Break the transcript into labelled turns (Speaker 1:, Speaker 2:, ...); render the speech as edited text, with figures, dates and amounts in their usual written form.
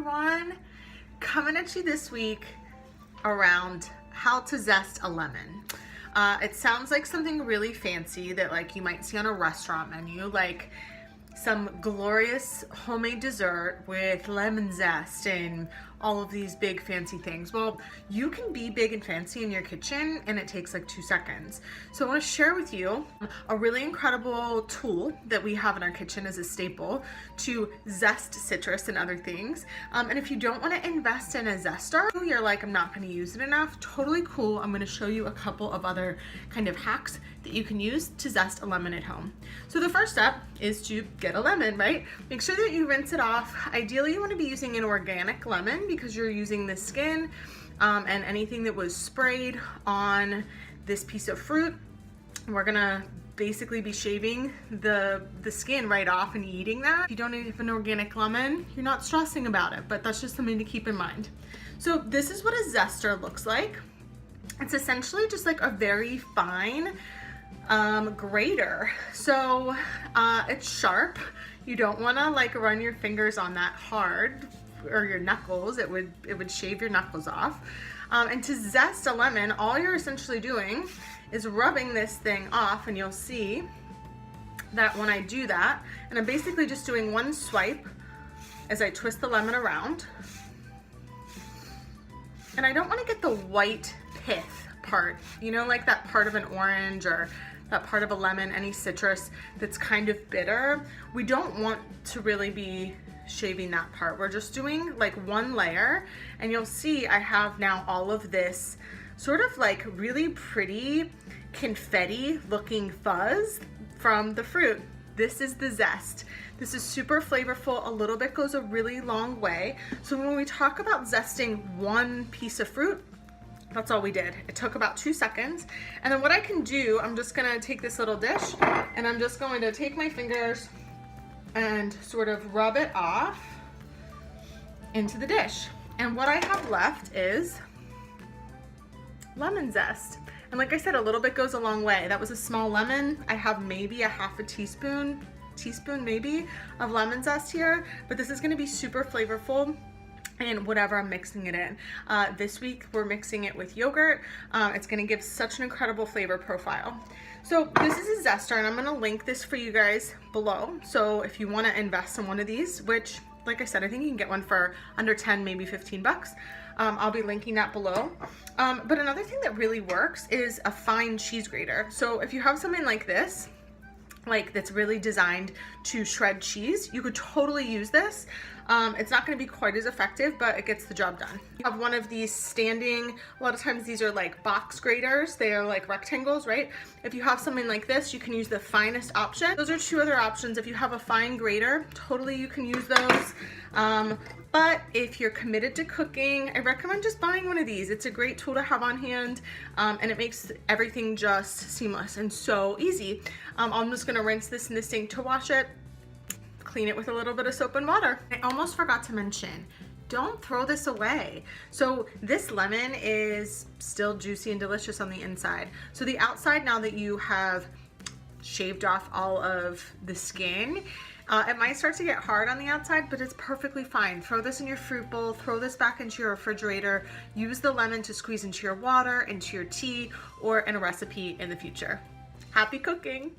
Speaker 1: everyone, coming at you this week around how to zest a lemon. It sounds like something really fancy that like you might see on a restaurant menu, like some glorious homemade dessert with lemon zest and all of these big fancy things. Well, you can be big and fancy in your kitchen and it takes like 2 seconds. So I want to share with you a really incredible tool that we have in our kitchen as a staple to zest citrus and other things. And if you don't want to invest in a zester, you're like, I'm not going to use it enough, totally cool. I'm going to show you a couple of other kind of hacks that you can use to zest a lemon at home. So the first step is to get a lemon, right? Make sure that you rinse it off. Ideally, you want to be using an organic lemon because you're using the skin and anything that was sprayed on this piece of fruit. We're gonna basically be shaving the skin right off and eating that. If you don't have an organic lemon, you're not stressing about it, but that's just something to keep in mind. So this is what a zester looks like. It's essentially just like a very fine grater. So it's sharp. You don't want to like run your fingers on that hard, or your knuckles. It would shave your knuckles off. And to zest a lemon, all you're essentially doing is rubbing this thing off, and you'll see that when I do that, and I'm basically just doing one swipe as I twist the lemon around. And I don't want to get the white pith part, you know, like that part of an orange or that part of a lemon, any citrus that's kind of bitter. We don't want to really be shaving that part. We're just doing like one layer, and you'll see I have now all of this sort of like really pretty confetti looking fuzz from the fruit. This is the zest. This is super flavorful. A little bit goes a really long way. So when we talk about zesting one piece of fruit, that's all we did. It took about 2 seconds. And then what I can do, I'm just gonna take this little dish and I'm just going to take my fingers and sort of rub it off into the dish. And what I have left is lemon zest. And like I said, a little bit goes a long way. That was a small lemon. I have maybe a half a teaspoon maybe of lemon zest here, but this is gonna be super flavorful and whatever I'm mixing it in. This week we're mixing it with yogurt. It's gonna give such an incredible flavor profile. So this is a zester, and I'm gonna link this for you guys below. So if you wanna invest in one of these, which like I said, I think you can get one for under 10, maybe 15 bucks. I'll be linking that below. But another thing that really works is a fine cheese grater. So if you have something like this, like that's really designed to shred cheese, you could totally use this. It's not going to be quite as effective, but it gets the job done. You have one of these standing, a lot of times these are like box graters. They are like rectangles, right? If you have something like this, you can use the finest option. Those are 2 other options. If you have a fine grater, totally you can use those. But if you're committed to cooking, I recommend just buying one of these. It's a great tool to have on hand, and it makes everything just seamless and so easy. I'm just gonna rinse this in the sink to wash it, clean it with a little bit of soap and water. I almost forgot to mention, don't throw this away. So this lemon is still juicy and delicious on the inside. So the outside, now that you have shaved off all of the skin, it might start to get hard on the outside, but it's perfectly fine. Throw this in your fruit bowl, throw this back into your refrigerator, use the lemon to squeeze into your water, into your tea, or in a recipe in the future. Happy cooking!